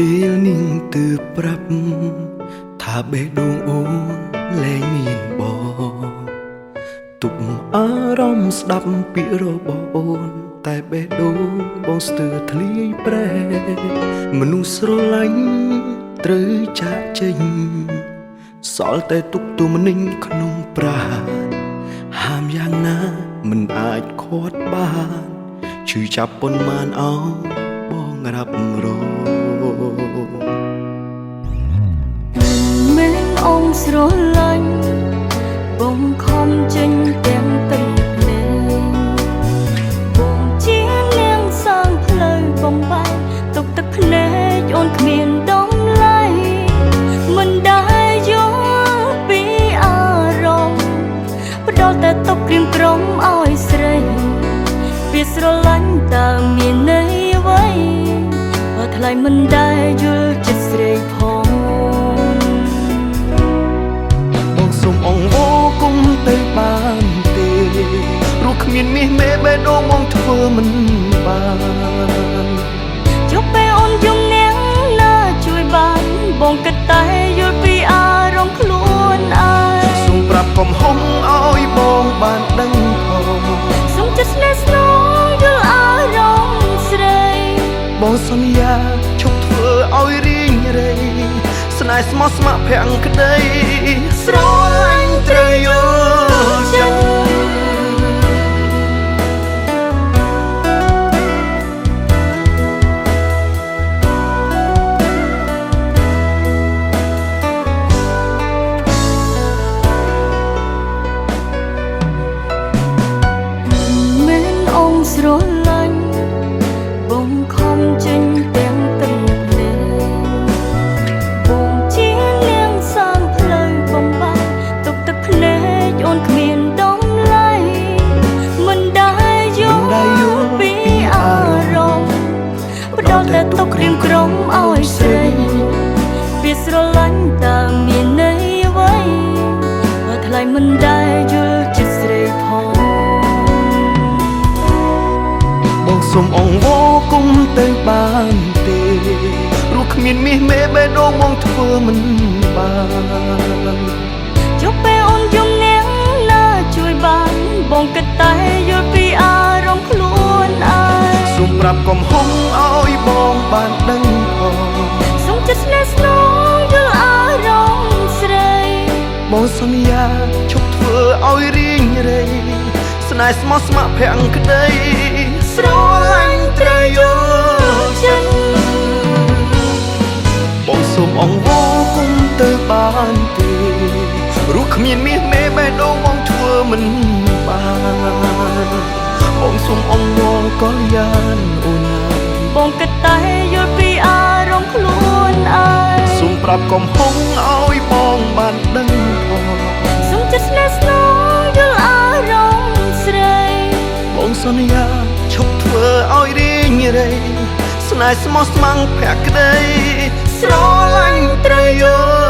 ពេលនាងទើបប្រាប់ថាបេះដូងអូនលែងមានបងទុកអារម្មណ៍ស្ដាប់ពាក្យរបស់អូនតែបេះដូងបងស្ទើរធ្លាយប្រែមនុស្សស្រឡាញ់ត្រូវចាកចេញសល់តែទុកទូមនិញក្នុងប្រាណហាមយ៉ាងណាមិនអាចខាត់បានឈឺចាប់ប៉ុន្មានអោបងរ៉ាប់រងមិនអងស្រឡាញ់បងខំចេញទាំងទឹកភ្នែកបងជានាងសាងផ្លូវបំបែកទុកទឹកភ្នែកអូនគ្មានតម្លៃមិនដែលយល់ពីអារម្មណ៍ផ្ដល់តែទុកក្រៀមក្រំឲ្យស្រីវាស្រឡាញ់តើមានន័យអ្វីបើថ្លៃមិនដែលយល់ចិត្តស្រីផងសូមអង្វរគុំទៅបានទេព្រោះគ្មានមាសមេបេះដូងមកធ្វើមិនបានចុះពេលអូនយំនាងណាជួយបានបងគិតតែយល់ពីអារម្មណ៍ខ្លួនឯងសូមប្រាប់កំហុសឲ្យបងបានដឹងផងសូមចិត្តស្នេហ៍ស្នងយល់អារម្មណ៍ស្រីបងសន្យាឈប់ធ្វើឲ្យរីងរៃស្នេហ៍ស្មោះស្ម័គ្រភាំងក្តីស្រឡាញ់ត្រូវយល់ចិត្តមិនអងស្រឡាញ់បងខំចេញទាំងទឹកភ្នែកបងជានាងសាងផ្លូវបំបែកទុកទឹកភ្នែកអូនគ្មានតម្លៃមិនដែលយល់ពីអារម្មណ៍ផ្ដល់តែទុកក្រៀមក្រំឲ្យស្រីវាស្រឡាញ់តើមានន័យអ្វីបើថ្លៃមិនដែលយល់ចិត្តស្រីផងបងសូមអង្វរគុំទៅបានទេព្រោះគ្មានមាសមេបេះដូងមកធ្វើមិនបានចុះពេលអូនយំនាងណាជួយបានបងគិតតែយល់ពីអារម្មណ៍ខ្លួនឯងសូមប្រាប់កំហុសឲ្យបងបានដឹងផងសូមចិត្តស្នេហ៍ស្នងយល់អារម្មណ៍ស្រីបងសន្យាឈប់ធ្វើឲ្យរីងរៃស្នេហ៍ស្មោះស្ម័គ្រភាំងក្តីស្រឡាញ់ត្រូវយល់ចិត្តបងសូមអង្វរគុំទៅបានទេព្រោះគ្មានមាសមេបេះដូងបងធ្វើមិនបានបងសូមអង្វរកល្យានអូនណាបងគិតតែយល់ពីអារម្មណ៍ខ្លួនឯងសូមប្រាប់កំហុសឲ្យបងបានដឹងផងសូមចិត្តស្នេហ៍ស្នងយល់អារម្មណ៍ស្រីបងសន្យាឈប់ធ្វើឲ្យរីងរៃស្នេហ៍ស្មោះស្ម័គ្រភក្តីស្រឡាញ់ត្រូវយល់